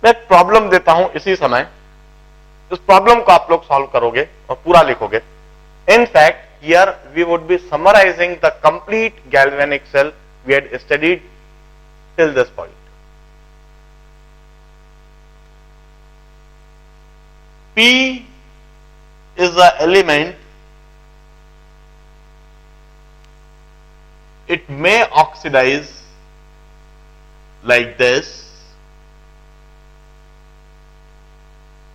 मैं एक प्रॉब्लम देता हूं इसी समय, इस प्रॉब्लम को आप लोग सॉल्व करोगे और पूरा लिखोगे. In fact here we would be summarising the complete galvanic cell we had studied till this point. P is the element. It may oxidize like this.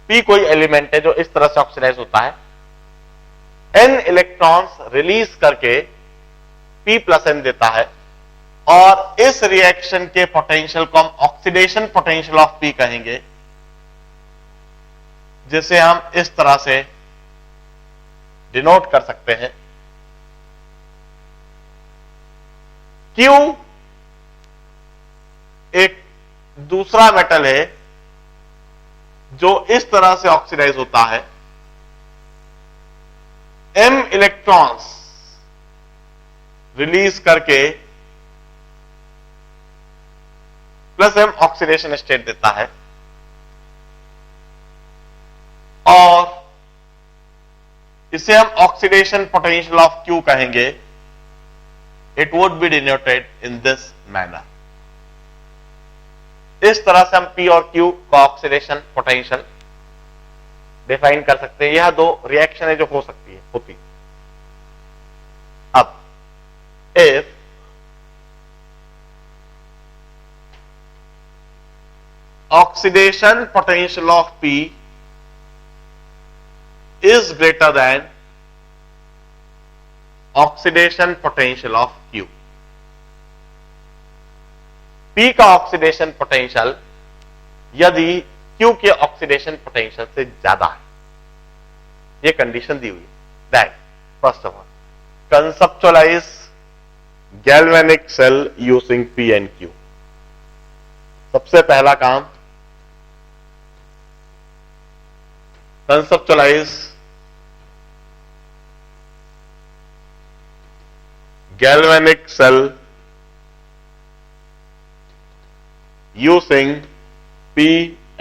P कोई एलिमेंट है जो इस तरह से ऑक्सीडाइज होता है. N इलेक्ट्रॉन्स रिलीज करके P plus N देता है और इस रिएक्शन के पोटेंशियल को हम ऑक्सीडेशन पोटेंशियल ऑफ P कहेंगे, जिसे हम इस तरह से डिनोट कर सकते हैं. Q एक दूसरा मेटल है जो इस तरह से ऑक्सीडाइज होता है. M इलेक्ट्रॉन्स रिलीज करके प्लस M ऑक्सीडेशन स्टेट देता है और इसे हम ऑक्सीडेशन पोटेंशियल ऑफ Q कहेंगे. It would be denoted in this manner. इस तरह से हम P और Q का ऑक्सीडेशन पोटेंशियल डिफाइन कर सकते हैं. यह दो रिएक्शन है जो हो सकती है, होती. अब if oxidation potential of P is greater than oxidation potential of Q. P का ऑक्सीडेशन पोटेंशियल यदि Q के ऑक्सीडेशन पोटेंशियल से ज्यादा है, यह कंडीशन दी हुई है. That first of all conceptualise galvanic cell using P and Q. सबसे पहला काम conceptualise galvanic cell using P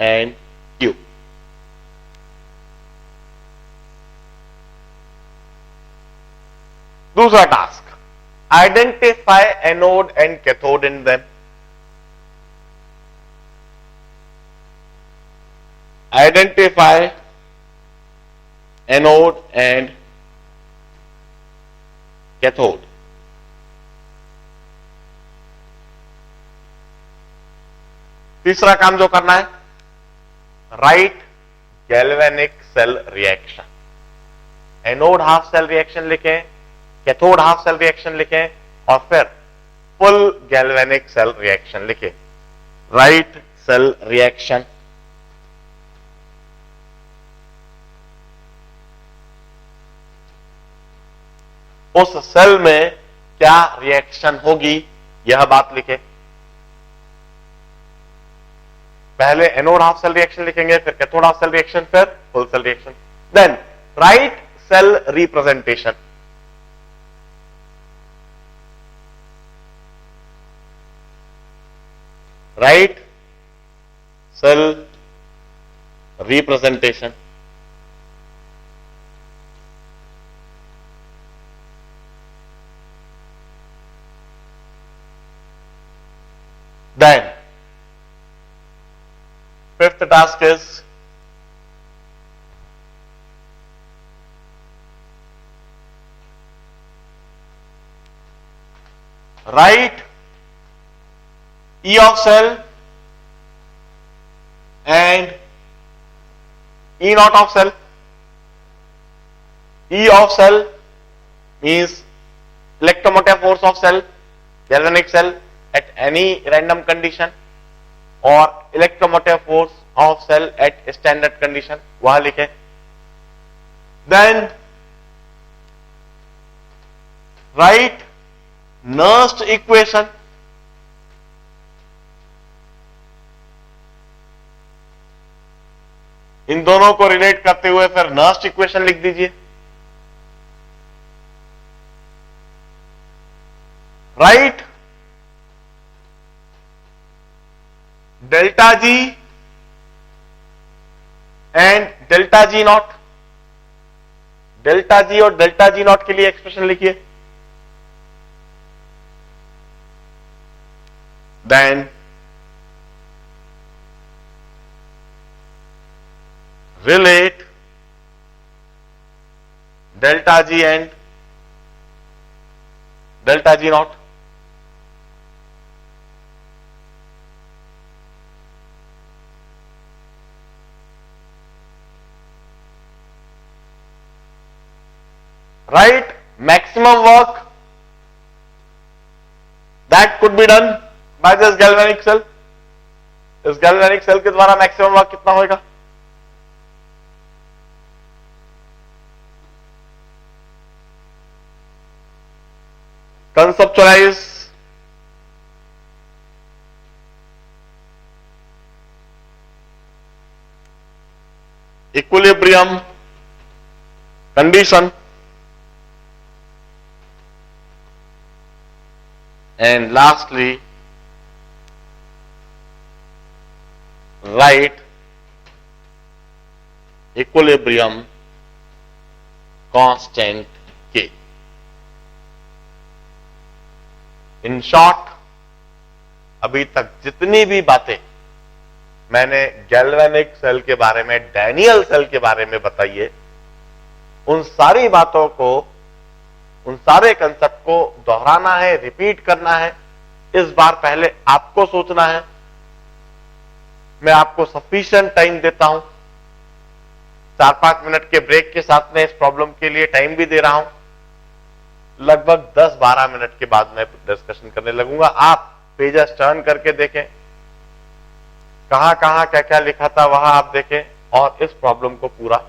and Q. दूसरा task, identify anode and cathode in them. Identify anode and cathode. तीसरा काम जो करना है, write galvanic cell reaction. Anode half cell reaction लिखें, कैथोड हाफ सेल रिएक्शन लिखें और फिर फुल गैल्वेनिक सेल रिएक्शन लिखें. Write cell reaction. उस सेल में क्या रिएक्शन होगी यह बात लिखें. पहले एनोड हाफ सेल रिएक्शन लिखेंगे, फिर कैथोड हाफ सेल रिएक्शन, फिर full cell reaction. Then write cell representation. Write cell representation. Then fifth task is write E of cell and E naught of cell. E of cell means electromotive force of cell, galvanic cell at any random condition, और electromotive force of cell at standard condition, वहां लिखें. Then write Nernst equation. इन दोनों को relate करते हुए फिर Nernst equation लिख दीजिए. Write delta G and delta G nought, delta G और डेल्टा जी नॉट के लिए एक्सप्रेशन लिखिए। Then relate delta G and delta G naught. Write maximum work that could be done by this galvanic cell. इस galvanic cell के द्वारा maximum work कितना होगा? Conceptualize equilibrium condition and lastly write equilibrium constant K. In short अभी तक जितनी भी बातें मैंने गैल्वेनिक सेल के बारे में, डैनियल सेल के बारे में बताई है, उन सारी बातों को, उन सारे कंसेप्ट को दोहराना है, रिपीट करना है। इस बार पहले आपको सोचना है। मैं आपको सफिशिएंट टाइम देता हूं, 4-5 मिनट के ब्रेक के साथ में इस प्रॉब्लम के लिए टाइम भी दे रहा हूं। लगभग 10-12 मिनट के बाद मैं डिस्कशन करने लगूंगा। आप पेजेस टर्न करके देखें, कहां कहां क्या क्या लिखा था वहां आप देखें और इस प्रॉब्लम को पूरा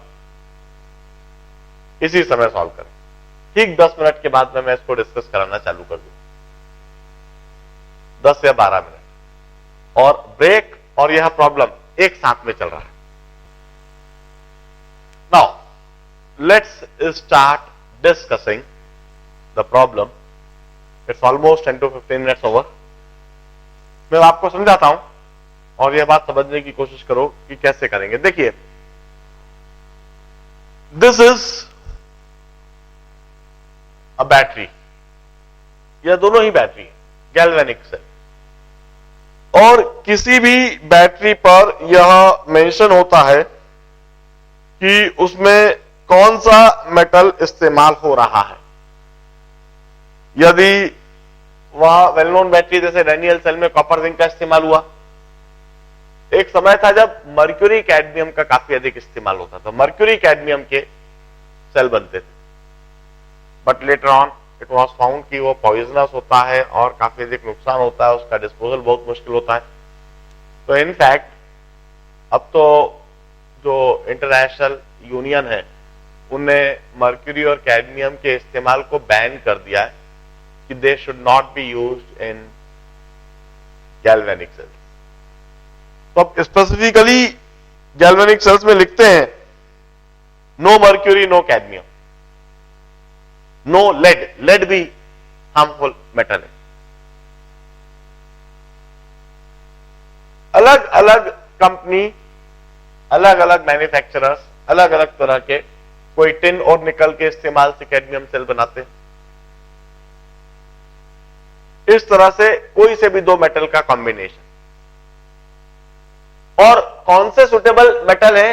इसी समय सॉल्व करें। ठीक 10 मिनट के बाद में मैं इसको डिस्कस कराना चालू कर दूं, 10 या 12 मिनट, और ब्रेक और यह प्रॉब्लम एक साथ में चल रहा है। Now let's start discussing the problem. It's almost 10 to 15 minutes over. मैं आपको समझाता हूं और यह बात समझने की कोशिश करो कि कैसे करेंगे। देखिए, दिस इज अ बैटरी, यह दोनों ही बैटरी है, गैल्वेनिक सेल। और किसी भी बैटरी पर यह मेंशन होता है कि उसमें कौन सा मेटल इस्तेमाल हो रहा है। यदि वह वेल नोन बैटरी जैसे डैनियल सेल में कॉपर जिंक का इस्तेमाल हुआ, एक समय था जब मर्क्यूरी कैडमियम का काफी अधिक इस्तेमाल होता था, मर्क्यूरी कैडमियम के सेल बनते थे। But later on it was found कि वो पॉइजनस होता है और काफी अधिक नुकसान होता है, उसका डिस्पोजल बहुत मुश्किल होता है। तो इनफैक्ट अब तो जो इंटरनेशनल यूनियन है उनने मर्क्यूरी और कैडमियम के इस्तेमाल को बैन कर दिया है कि they should not be used in galvanic cells. तो अब स्पेसिफिकली गैल्वेनिक सेल्स में लिखते हैं no mercury, no cadmium, no lead. Lead भी हार्मफुल मेटल है। अलग अलग कंपनी, अलग अलग मैन्युफैक्चरर्स अलग अलग तरह के, कोई टिन और निकल के इस्तेमाल से कैडमियम सेल बनाते हैं। इस तरह से कोई से भी दो मेटल का कॉम्बिनेशन, और कौन से सुटेबल मेटल है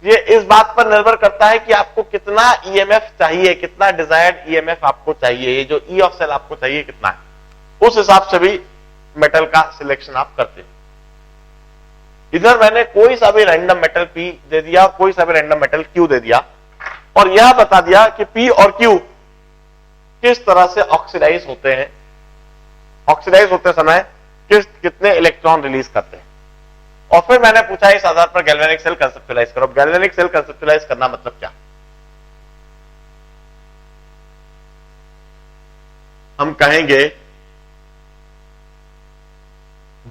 ये इस बात पर निर्भर करता है कि आपको कितना ईएमएफ चाहिए, कितना डिजायर्ड ईएमएफ आपको चाहिए, ये जो ई ऑफ सेल आपको चाहिए कितना है, उस हिसाब से भी मेटल का सिलेक्शन आप करते हैं। इधर मैंने कोई सा भी रैंडम मेटल पी दे दिया, कोई सा भी रैंडम मेटल क्यू दे दिया, और यह बता दिया कि पी और क्यू किस तरह से ऑक्सीडाइज होते हैं, ऑक्सीडाइज होते समय कितने इलेक्ट्रॉन रिलीज करते हैं। और फिर मैंने पूछा इस आधार पर गैल्वेनिक सेल कंसेप्चुअलाइज करो। गैल्वेनिक सेल कंसेप्चुअलाइज करना मतलब क्या? हम कहेंगे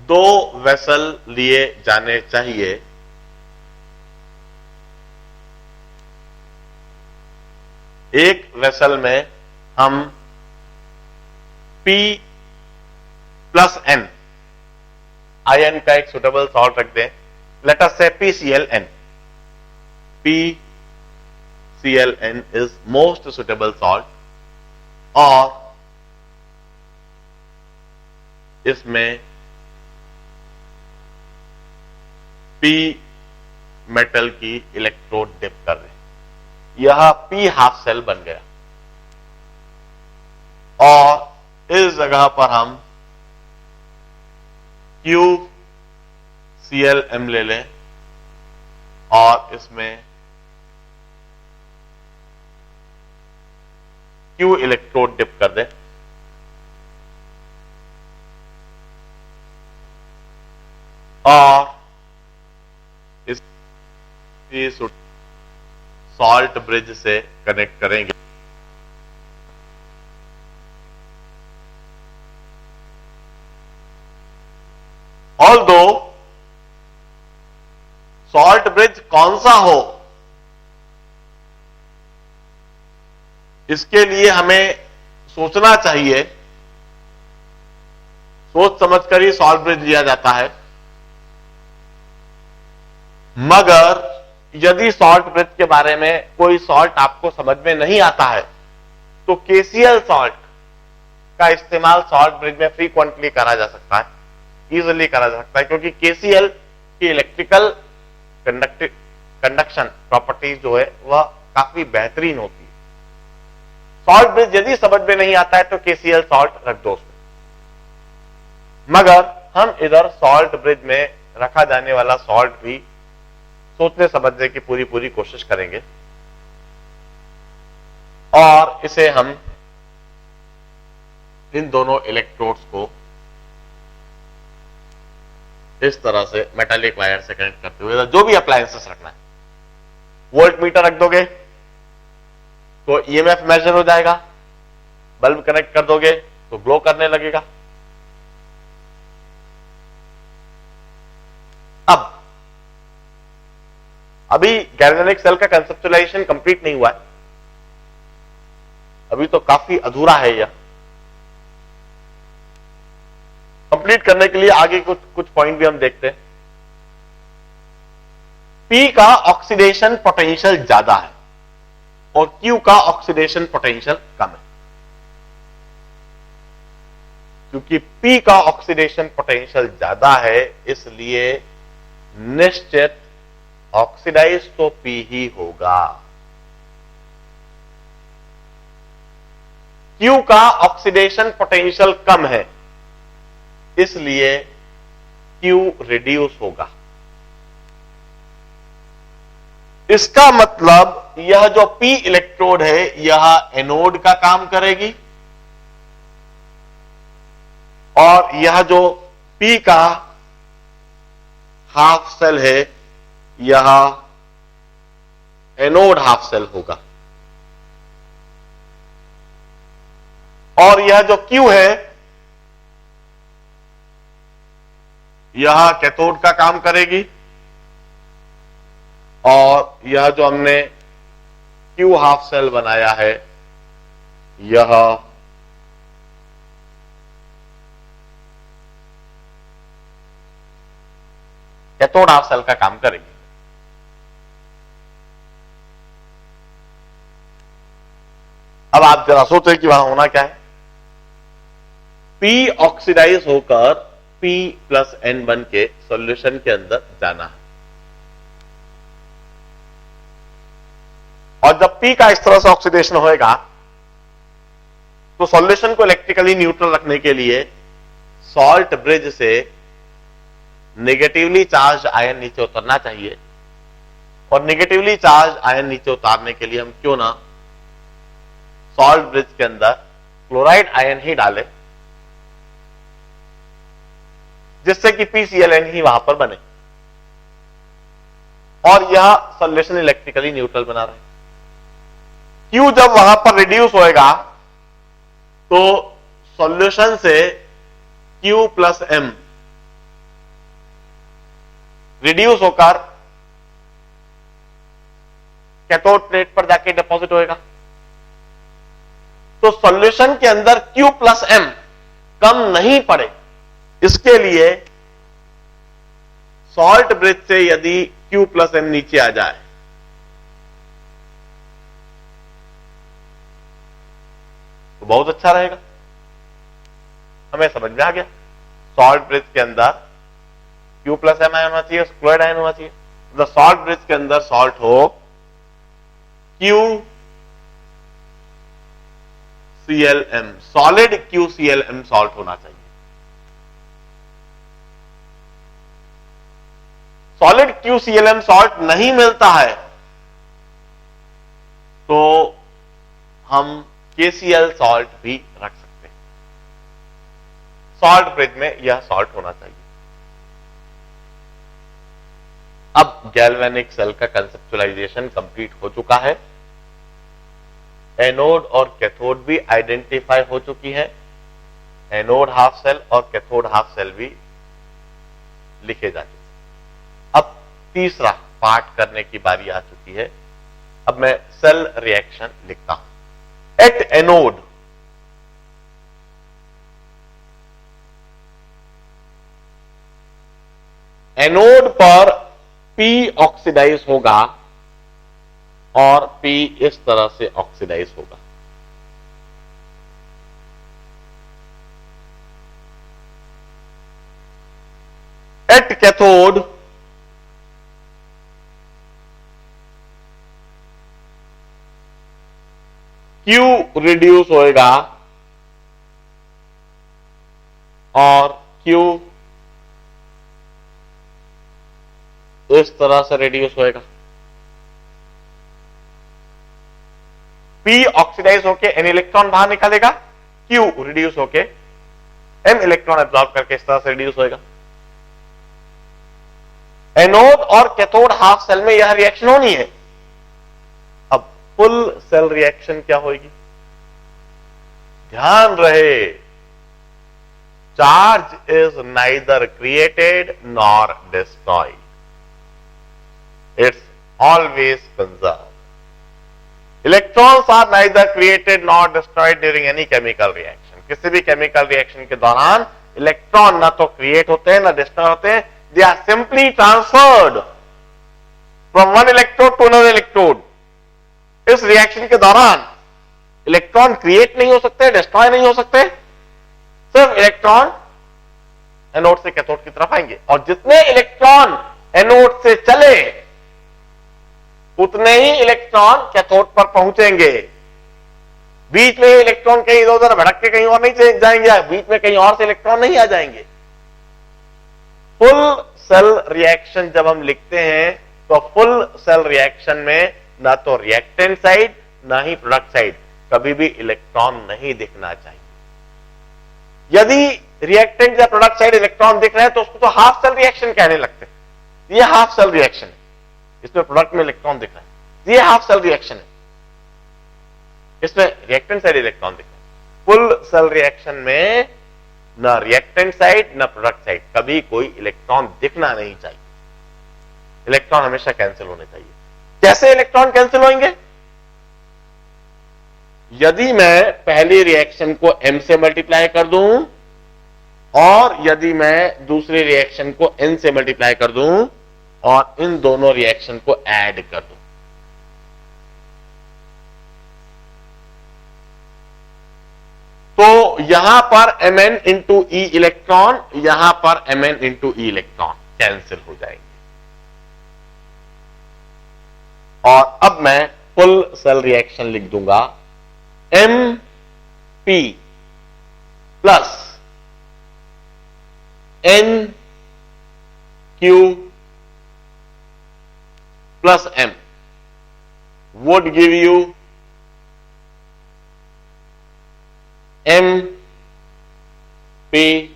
दो वेसल लिए जाने चाहिए, एक वेसल में हम P प्लस N, आयन का एक सुटेबल सॉल्ट रख दें, let us say PClN. PClN is most suitable salt, और इसमें P मेटल की इलेक्ट्रोड डिप कर रहे हैं, यह P हाफ सेल बन गया, और इस जगह पर हम QClM ले लें और इसमें Q इलेक्ट्रोड डिप कर दें, और इस सॉल्ट ब्रिज से कनेक्ट करेंगे। ऑल्दो सॉल्ट ब्रिज कौन सा हो, इसके लिए हमें सोचना चाहिए, सोच समझकर ही सॉल्ट ब्रिज लिया जाता है। मगर यदि सॉल्ट ब्रिज के बारे में कोई सॉल्ट आपको समझ में नहीं आता है, तो KCl सॉल्ट का इस्तेमाल सॉल्ट ब्रिज में फ्रीक्वेंटली करा जा सकता है, इजीली करा जा सकता है, क्योंकि KCl की इलेक्ट्रिकल कंडक्शन प्रॉपर्टीज जो है वह काफी बेहतरीन होती है। सॉल्ट ब्रिज यदि समझ में नहीं आता है तो KCl सॉल्ट रख दो उसमें, मगर हम इधर सॉल्ट ब्रिज में रखा जाने वाला सॉल्ट भी सोचने समझने की पूरी कोशिश करेंगे, और इसे हम इन दोनों इलेक्ट्रोड्स को इस तरह से मेटालिक वायर से कनेक्ट करते हुए, जो भी अप्लायंसेस रखना है, वोल्ट मीटर रख दोगे तो EMF मेजर हो जाएगा, बल्ब कनेक्ट कर दोगे तो ग्लो करने लगेगा। अभी गैल्वेनिक सेल का कंसेप्चुलाइजेशन कंप्लीट नहीं हुआ है, अभी तो काफी अधूरा है यह। कंप्लीट करने के लिए आगे कुछ पॉइंट भी हम देखते हैं। P का ऑक्सीडेशन पोटेंशियल ज्यादा है और Q का ऑक्सीडेशन पोटेंशियल कम है, क्योंकि P का ऑक्सीडेशन पोटेंशियल ज्यादा है, इसलिए निश्चित ऑक्सीडाइज तो P ही होगा। Q का ऑक्सीडेशन पोटेंशियल कम है, इसलिए Q रिड्यूस होगा। इसका मतलब यह जो P इलेक्ट्रोड है यह एनोड का काम करेगी, और यह जो P का हाफ सेल है यह एनोड हाफ सेल होगा, और यह जो Q है यह कैथोड का काम करेगी, और यह जो हमने Q हाफ सेल बनाया है यह कैथोड हाफ सेल का काम करेगी। अब आप जरा सोचें कि वहां होना क्या है। P ऑक्सीडाइज होकर P प्लस N बन के सॉल्यूशन के अंदर जाना है, और जब P का इस तरह से ऑक्सीडेशन होएगा तो सॉल्यूशन को इलेक्ट्रिकली न्यूट्रल रखने के लिए सॉल्ट ब्रिज से नेगेटिवली चार्ज आयन नीचे उतरना चाहिए, और नेगेटिवली चार्ज आयन नीचे उतारने के लिए हम क्यों ना सॉल्ट ब्रिज के अंदर क्लोराइड आयन ही डालें, जिससे कि PClN ही वहां पर बने, और यह सॉल्यूशन इलेक्ट्रिकली न्यूट्रल बना रहे। Q जब वहां पर रिड्यूस होएगा तो सॉल्यूशन से Q प्लस M रिड्यूस होकर कैथोड प्लेट पर जाके डिपॉजिट होएगा। तो सॉल्यूशन के अंदर Q प्लस M कम नहीं पड़े, इसके लिए सॉल्ट ब्रिज से यदि Q प्लस M नीचे आ जाए तो बहुत अच्छा रहेगा। हमें समझ में आ गया, सॉल्ट ब्रिज के अंदर Q प्लस M आयन होना चाहिए, क्लोराइड आयन होना चाहिए। द सॉल्ट ब्रिज के अंदर सॉल्ट हो QClM, सॉलिड QClM सॉल्ट होना चाहिए। सॉलिड QClM सॉल्ट नहीं मिलता है तो हम KCl सॉल्ट भी रख सकते हैं। सॉल्ट ब्रिज में यह सॉल्ट होना चाहिए। अब गैल्वेनिक सेल का कंसेप्चुलाइजेशन कंप्लीट हो चुका है। एनोड और कैथोड भी आइडेंटिफाई हो चुकी है। एनोड हाफ सेल और कैथोड हाफ सेल भी लिखे जा चुके। अब तीसरा पार्ट करने की बारी आ चुकी है। अब मैं सेल रिएक्शन लिखता हूं। एट एनोड एनोड पर P ऑक्सीडाइज होगा और P इस तरह से ऑक्सीडाइज होगा। एट कैथोड Q रिड्यूस होएगा और Q इस तरह से रिड्यूस होएगा। P ऑक्सीडाइज होके N इलेक्ट्रॉन बाहर निकालेगा, Q रिड्यूस होके M इलेक्ट्रॉन एब्जॉर्ब करके इस तरह से रिड्यूस होएगा। एनोड और कैथोड हाफ सेल में यह रिएक्शन होनी है। अब फुल सेल रिएक्शन क्या होगी? ध्यान रहे, charge is neither created nor destroyed, it's always conserve. Electrons are neither created nor destroyed during any chemical reaction. किसी भी केमिकल रिएक्शन के दौरान इलेक्ट्रॉन ना तो क्रिएट होते हैं ना डिस्ट्रॉय होते हैं। They are simply transferred from one electrode to another electrode. इस रिएक्शन के दौरान इलेक्ट्रॉन क्रिएट नहीं हो सकते, डिस्ट्रॉय नहीं हो सकते, सिर्फ इलेक्ट्रॉन एनोड से कैथोड की तरफ आएंगे और जितने इलेक्ट्रॉन एनोड से चले उतने ही इलेक्ट्रॉन कैथोड पर पहुंचेंगे। बीच में इलेक्ट्रॉन कहीं इधर उधर भटक के कहीं और नहीं जाएंगे, बीच में कहीं और से इलेक्ट्रॉन नहीं आ जाएंगे। फुल सेल रिएक्शन जब हम लिखते हैं तो फुल सेल रिएक्शन में ना तो रिएक्टेंट साइड ना ही प्रोडक्ट साइड कभी भी इलेक्ट्रॉन नहीं दिखना चाहिए। यदि रिएक्टेंट या प्रोडक्ट साइड इलेक्ट्रॉन दिख रहे हैं तो उसको तो हाफ सेल रिएक्शन कहने लगते हैं। ये हाफ सेल रिएक्शन है, इसमें प्रोडक्ट में इलेक्ट्रॉन दिख रहा है, ये हाफ सेल रिएक्शन है, इसमें रिएक्टेंट साइड इलेक्ट्रॉन दिख रहा है। फुल सेल रिएक्शन में ना रिएक्टेंट साइड ना प्रोडक्ट साइड कभी कोई इलेक्ट्रॉन दिखना नहीं चाहिए। इलेक्ट्रॉन हमेशा कैंसिल होने चाहिए। कैसे इलेक्ट्रॉन कैंसिल होंगे? यदि मैं पहली रिएक्शन को M से मल्टीप्लाई कर दूं और यदि मैं दूसरी रिएक्शन को N से मल्टीप्लाई कर दूं और इन दोनों रिएक्शन को ऐड कर दूं, तो यहां पर Mn इंटू E इलेक्ट्रॉन, यहां पर Mn into E electron cancel हो जाएंगे। और अब मैं फुल सेल रिएक्शन लिख दूंगा। MP plus NQ plus M would give you MP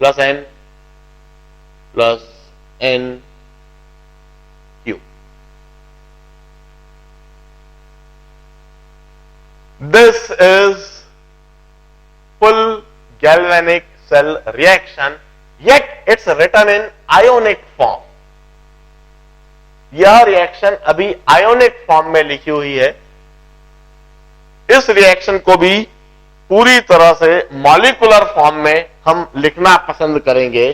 plus N plus NQ. This is full galvanic cell reaction, yet it's written in ionic form. यह reaction अभी ionic form में लिखी हुई है। इस reaction को भी पूरी तरह से मॉलिक्यूलर फॉर्म में हम लिखना पसंद करेंगे।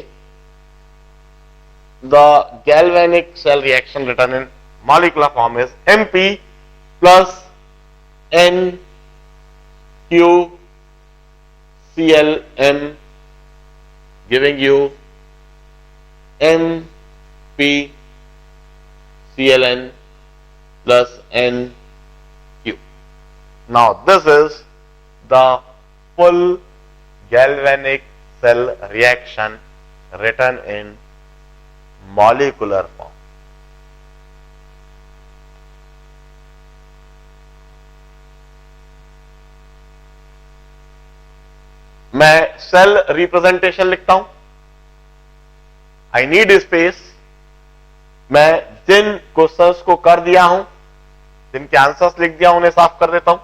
the galvanic cell reaction written in molecular form is MP plus N Q ClM, giving you MP ClN plus NQ. Now this is the full galvanic cell reaction written in molecular form. मैं cell representation लिखता हूं. I need space. मैं जिन questions को कर दिया हूं, जिनके answers लिख दिया उन्हें साफ कर देता हूं.